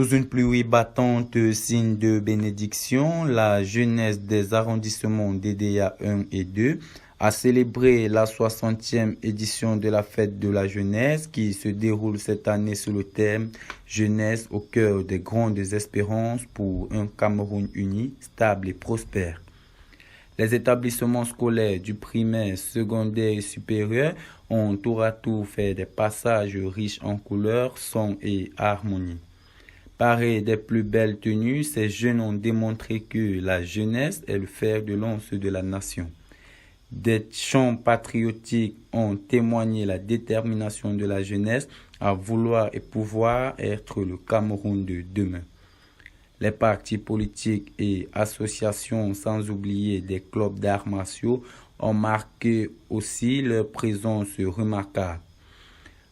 Sous une pluie battante, signe de bénédiction, la jeunesse des arrondissements DDA 1 et 2 a célébré la 60e édition de la fête de la jeunesse qui se déroule cette année sous le thème « Jeunesse au cœur des grandes espérances pour un Cameroun uni, stable et prospère ». Les établissements scolaires du primaire, secondaire et supérieur ont tour à tour fait des passages riches en couleurs, sons et harmonie. Parés des plus belles tenues, ces jeunes ont démontré que la jeunesse est le fer de lance de la nation. Des chants patriotiques ont témoigné la détermination de la jeunesse à vouloir et pouvoir être le Cameroun de demain. Les partis politiques et associations, sans oublier des clubs d'arts martiaux, ont marqué aussi leur présence remarquable.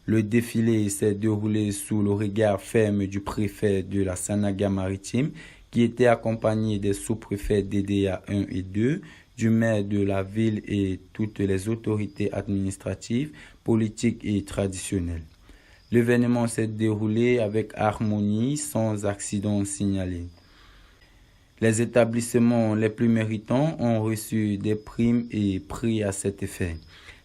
Le défilé s'est déroulé sous le regard ferme du préfet de la Sanaga-Maritime, qui était accompagné des sous-préfets DDA 1 et 2, du maire de la ville et toutes les autorités administratives, politiques et traditionnelles. L'événement s'est déroulé avec harmonie, sans accident signalé. Les établissements les plus méritants ont reçu des primes et prix à cet effet.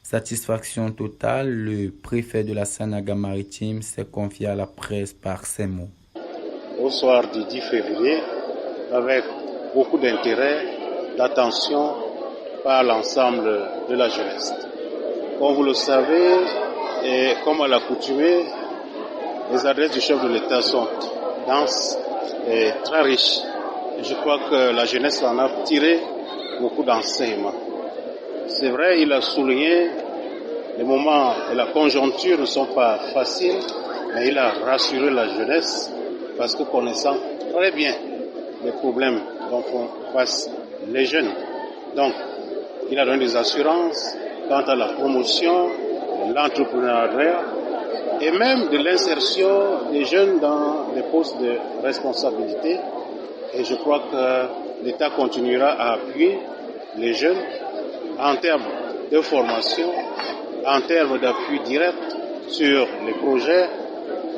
Satisfaction totale, le préfet de la Sanaga-Maritime s'est confié à la presse par ces mots. Au soir du 10 février, avec beaucoup d'intérêt, d'attention par l'ensemble de la jeunesse. Comme vous le savez, et comme à l'accoutumée, les adresses du chef de l'État sont denses et très riches. Et je crois que la jeunesse en a tiré beaucoup d'enseignements. C'est vrai, il a souligné les moments et la conjoncture ne sont pas faciles, mais il a rassuré la jeunesse parce que connaissant très bien les problèmes dont font face les jeunes. Donc, il a donné des assurances quant à la promotion, de l'entrepreneuriat et même de l'insertion des jeunes dans des postes de responsabilité. Et je crois que l'État continuera à appuyer les jeunes en termes de formation, en termes d'appui direct sur les projets,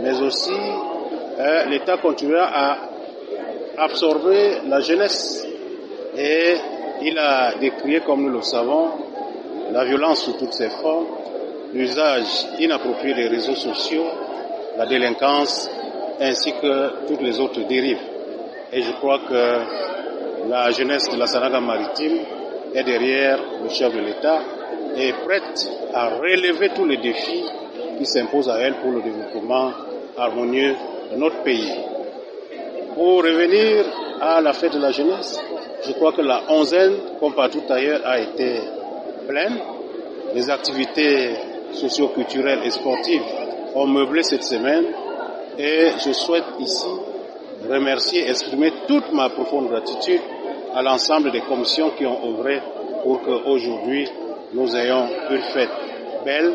mais aussi l'État continuera à absorber la jeunesse. Et il a décrié, comme nous le savons, la violence sous toutes ses formes, l'usage inapproprié des réseaux sociaux, la délinquance, ainsi que toutes les autres dérives. Et je crois que la jeunesse de la Sanaga-Maritime est derrière le chef de l'État et est prête à relever tous les défis qui s'imposent à elle pour le développement harmonieux de notre pays. Pour revenir à la fête de la jeunesse, je crois que la onzaine, comme partout ailleurs, a été pleine. Les activités socio-culturelles et sportives ont meublé cette semaine et je souhaite ici remercier et exprimer toute ma profonde gratitude à l'ensemble des commissions qui ont œuvré pour qu'aujourd'hui nous ayons une fête belle,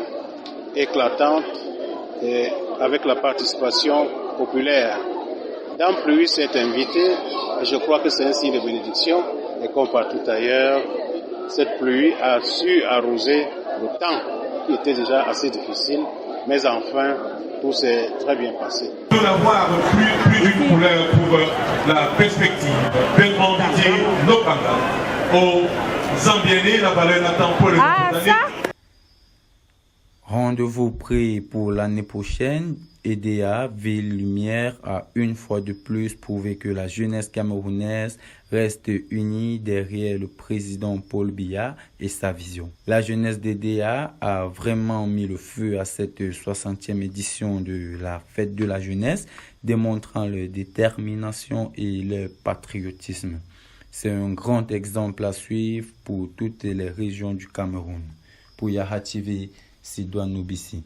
éclatante et avec la participation populaire. Dans pluie s'est invité, et je crois que c'est un signe de bénédiction et comme partout ailleurs, cette pluie a su arroser le temps qui était déjà assez difficile, mais enfin tout s'est très bien passé. De l'avoir plus d'une couleur pour la perspective pleinement dédiée localement aux Zambienais, la valeur n'attend pas le Rendez-vous pris pour l'année prochaine. EDA, Ville Lumière, a une fois de plus prouvé que la jeunesse camerounaise reste unie derrière le président Paul Biya et sa vision. La jeunesse d'EDA a vraiment mis le feu à cette 60e édition de la fête de la jeunesse, démontrant leur détermination et leur patriotisme. C'est un grand exemple à suivre pour toutes les régions du Cameroun. Pour Yaha TV, Sidouane Noubissi.